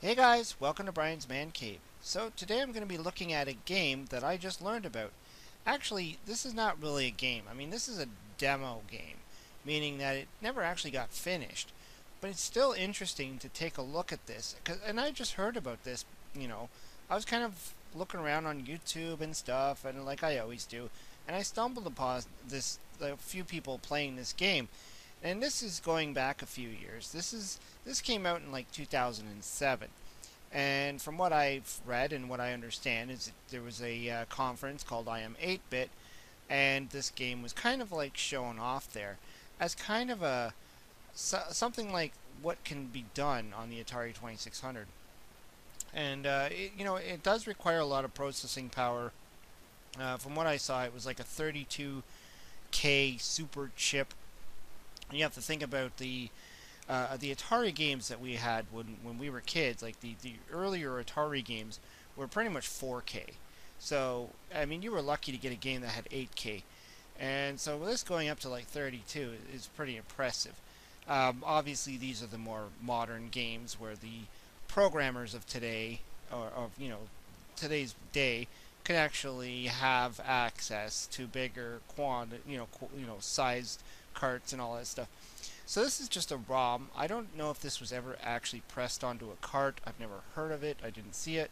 Hey guys, welcome to Brian's Man Cave. So today I'm going to be looking at a game that I just learned about. Actually, this is not really a game. This is a demo game, meaning that it never actually got finished. But it's still interesting to take a look at this. And I just heard about this, I was kind of looking around on YouTube and stuff, and like I always do, and I stumbled upon a few people playing this game. And this is going back a few years. This came out in like 2007. And from what I've read and what I understand is that there was a conference called I Am 8-Bit, and this game was kind of like shown off there as kind of something like what can be done on the Atari 2600. And it does require a lot of processing power. From what I saw, it was like a 32K super chip. You have to think about the Atari games that we had when we were kids, like the earlier Atari games, were pretty much 4K. So, you were lucky to get a game that had 8K. And so this going up to like 32 is pretty impressive. Obviously, these are the more modern games where the programmers of today, or of today's day, can actually have access to bigger sized carts and all that stuff. So this is just a ROM. I don't know if this was ever actually pressed onto a cart. I've never heard of it. I didn't see it.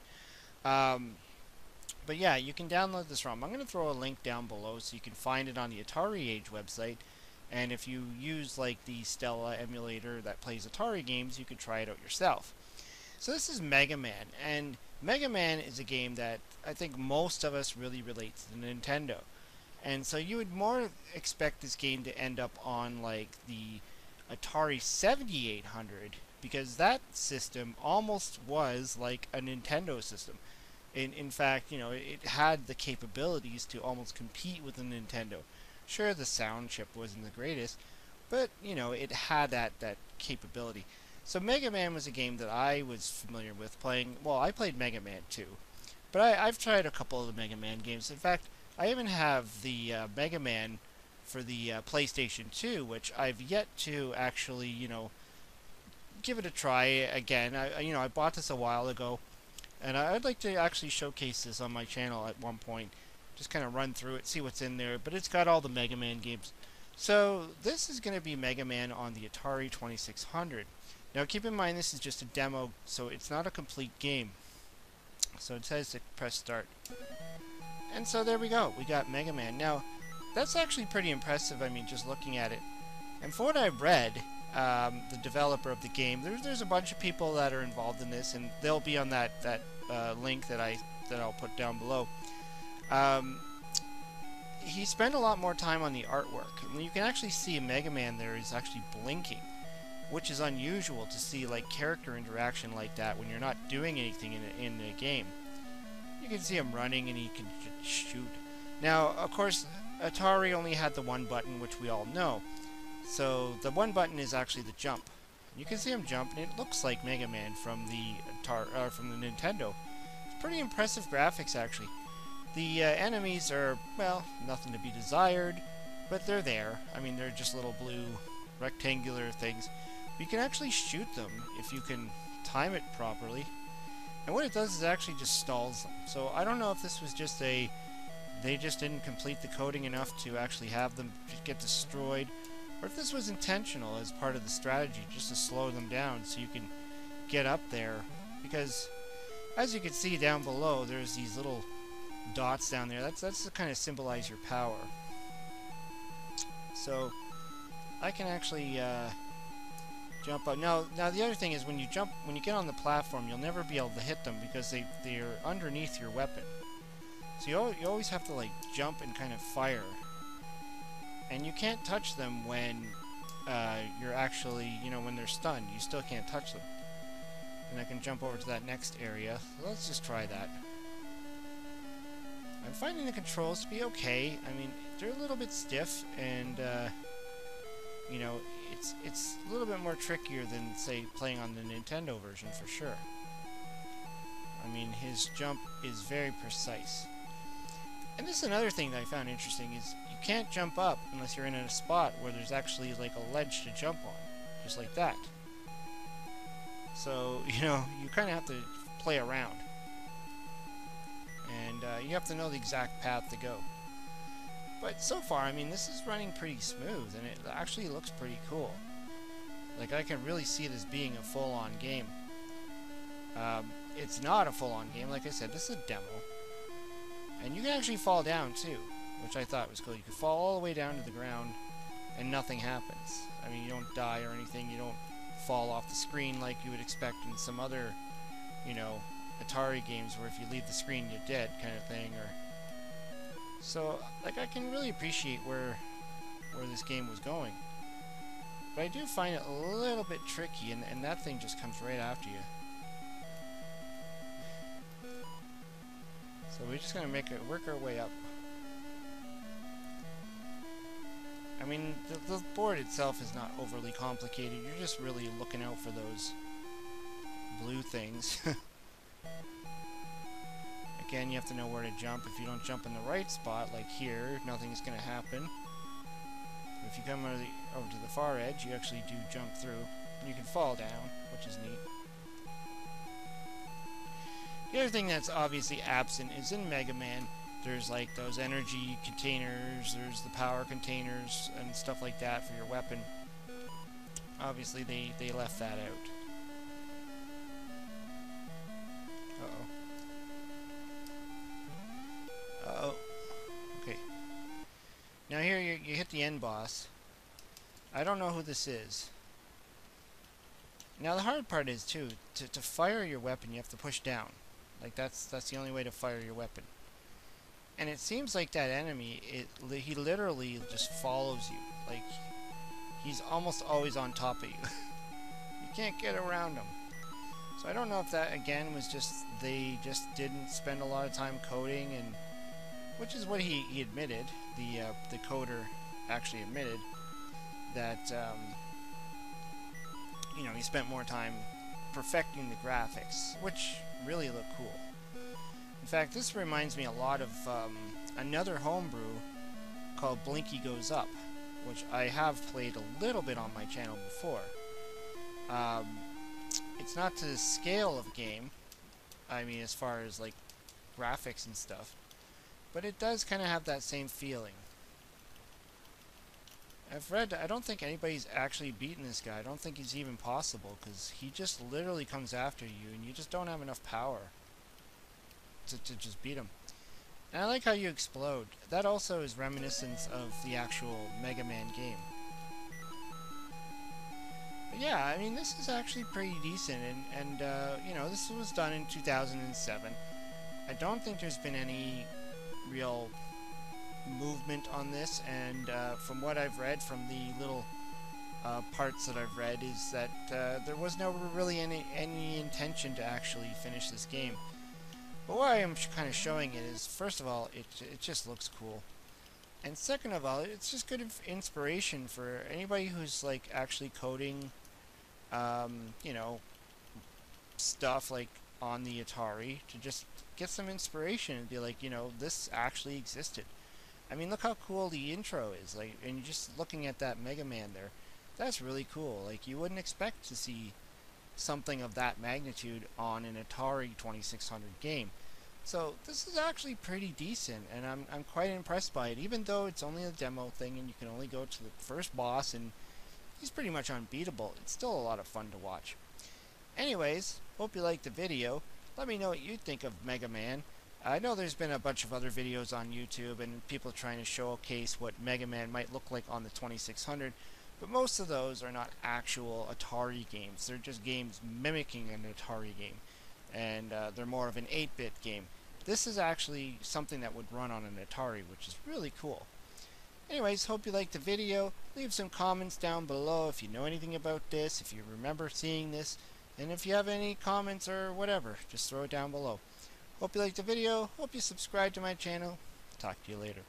But yeah, you can download this ROM. I'm going to throw a link down below so you can find it on the Atari Age website. And if you use like the Stella emulator that plays Atari games, you could try it out yourself. So this is Mega Man, and Mega Man is a game that I think most of us really relate to the Nintendo. And so you would more expect this game to end up on like the Atari 7800, because that system almost was like a Nintendo system. In fact, it had the capabilities to almost compete with the Nintendo. Sure, the sound chip wasn't the greatest, but it had that capability. So Mega Man was a game that I was familiar with playing. Well, I played Mega Man 2, but I've tried a couple of the Mega Man games. In fact, I even have the Mega Man for the PlayStation 2, which I've yet to actually, give it a try again. I bought this a while ago, and I'd like to actually showcase this on my channel at one point. Just kind of run through it, see what's in there. But it's got all the Mega Man games. So this is going to be Mega Man on the Atari 2600. Now keep in mind this is just a demo, so it's not a complete game. So it says to press start. And so there we go. We got Mega Man. Now, that's actually pretty impressive, just looking at it. And from what I've read, the developer of the game, there's a bunch of people that are involved in this, and they'll be on that link that I'll put down below. He spent a lot more time on the artwork. And you can actually see Mega Man there is actually blinking, which is unusual to see like character interaction like that when you're not doing anything in a game. You can see him running and he can shoot. Now, of course, Atari only had the one button, which we all know. So the one button is actually the jump. You can see him jump, and it looks like Mega Man from from the Nintendo. It's pretty impressive graphics, actually. The enemies are, well, nothing to be desired, but they're there. They're just little blue rectangular things. You can actually shoot them if you can time it properly. And what it does is actually just stalls them. So I don't know if this was just they just didn't complete the coding enough to actually have them get destroyed, or if this was intentional as part of the strategy, just to slow them down so you can get up there. Because as you can see down below, there's these little dots down there. That's to kind of symbolize your power. So I can actually jump up. Now the other thing is when you get on the platform, you'll never be able to hit them because they're underneath your weapon. So you always have to like jump and kind of fire. And you can't touch them when you're actually, when they're stunned. You still can't touch them. And I can jump over to that next area. So let's just try that. I'm finding the controls to be okay. They're a little bit stiff, and it's a little bit more trickier than, say, playing on the Nintendo version for sure. His jump is very precise. And this is another thing that I found interesting, is you can't jump up unless you're in a spot where there's actually like a ledge to jump on. Just like that. So, you know, you kind of have to play around. And you have to know the exact path to go. But so far, I mean, this is running pretty smooth, and it actually looks pretty cool. Like, I can really see this being a full-on game. It's not a full-on game, like I said, this is a demo. And you can actually fall down, too, which I thought was cool. You can fall all the way down to the ground, and nothing happens. I mean, you don't die or anything, you don't fall off the screen like you would expect in some other, you know, Atari games where if you leave the screen you're dead kind of thing. Or so, like, I can really appreciate where this game was going. But I do find it a little bit tricky, and that thing just comes right after you. So we're just gonna work our way up. I mean, the board itself is not overly complicated. You're just really looking out for those blue things. Again, you have to know where to jump. If you don't jump in the right spot, like here, nothing's gonna happen. If you come over to the far edge, you actually do jump through. You can fall down, which is neat. The other thing that's obviously absent is in Mega Man, there's like those energy containers, there's the power containers, and stuff like that for your weapon. Obviously, they left that out. Uh-oh. Uh-oh. Okay. Now here you hit the end boss. I don't know who this is. Now the hard part is, too, to fire your weapon, you have to push down. Like, that's the only way to fire your weapon. And it seems like that enemy, he literally just follows you. Like, he's almost always on top of you. You can't get around him. So I don't know if that, again, was just, they just didn't spend a lot of time coding, and which is what he admitted. The coder actually admitted that, you know, he spent more time perfecting the graphics, which really look cool. In fact, this reminds me a lot of another homebrew called Blinky Goes Up, which I have played a little bit on my channel before. It's not to the scale of game, I mean, as far as like graphics and stuff, but it does kind of have that same feeling. I've read, I don't think anybody's actually beaten this guy. I don't think he's even possible, because he just literally comes after you, and you just don't have enough power to just beat him. And I like how you explode. That also is reminiscent of the actual Mega Man game. But yeah, I mean, this is actually pretty decent, and you know, this was done in 2007. I don't think there's been any real movement on this, and from what I've read, from the little parts that I've read, is that there was never really any intention to actually finish this game. But why I'm kind of showing it is, first of all, it just looks cool, and second of all, it's just good inspiration for anybody who's like actually coding, you know, stuff like on the Atari, to just get some inspiration and be like, you know, this actually existed. I mean, look how cool the intro is, like, and just looking at that Mega Man there, that's really cool. Like, you wouldn't expect to see something of that magnitude on an Atari 2600 game. So this is actually pretty decent, and I'm quite impressed by it, even though it's only a demo thing and you can only go to the first boss and he's pretty much unbeatable. It's still a lot of fun to watch. Anyways, hope you liked the video. Let me know what you think of Mega Man. I know there's been a bunch of other videos on YouTube and people trying to showcase what Mega Man might look like on the 2600, but most of those are not actual Atari games. They're just games mimicking an Atari game, and they're more of an 8-bit game. This is actually something that would run on an Atari, which is really cool. Anyways, hope you liked the video. Leave some comments down below if you know anything about this, if you remember seeing this, and if you have any comments or whatever, just throw it down below. Hope you liked the video. Hope you subscribe to my channel. Talk to you later.